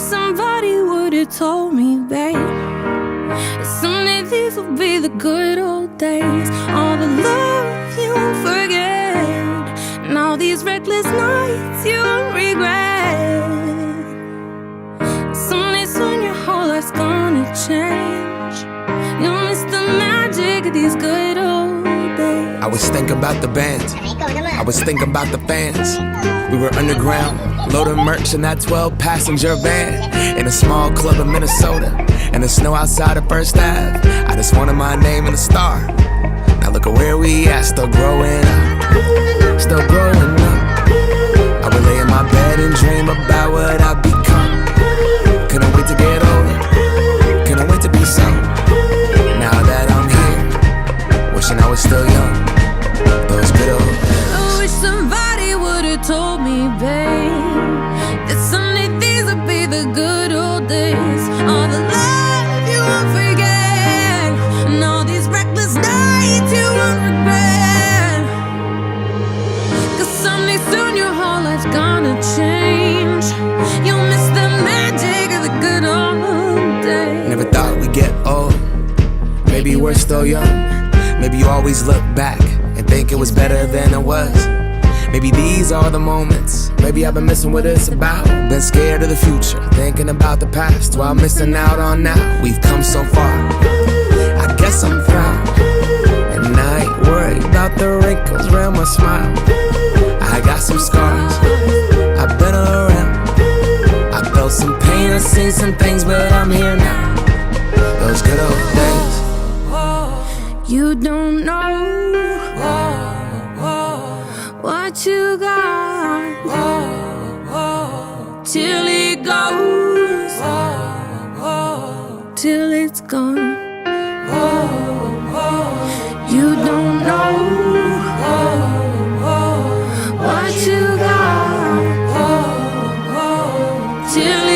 somebody would've told me, babe, that someday these will be the good old days. All the love you won't forget, and all these reckless nights you won't regret. Someday soon your whole life's gonna change. You'll miss the magic of these good old days. I was thinking about the bands, I was thinking about the fans. We were underground, loading merch in that 12-passenger van, in a small club in Minnesota, and the snow outside of First Ave. I just wanted my name and a star. Now look at where we at, still growing up, still growing up. I would lay in my bed and dream about what I'd become. Couldn't wait to get older, couldn't wait to be some. Now that I'm here, wishing I was still young. Those good old days. I wish somebody would've told me, babe, that someday these would be the good old days. All the love you won't forget, and all these reckless nights you won't regret. Cause someday soon your whole life's gonna change. You'll miss the magic of the good old days. Never thought we'd get old, maybe we're still young. Maybe you always look back and think it was better than it was. Maybe these are the moments, maybe I've been missing what it's about. Been scared of the future, thinking about the past, while missing out on now. We've come so far, I guess I'm proud. And I ain't worried about the wrinkles around my smile. I got some scars, I've been around. I felt some pain, I've seen some things, but I'm here now. Those good old days. You don't know what you got till it goes, till it's gone. You don't know what you got till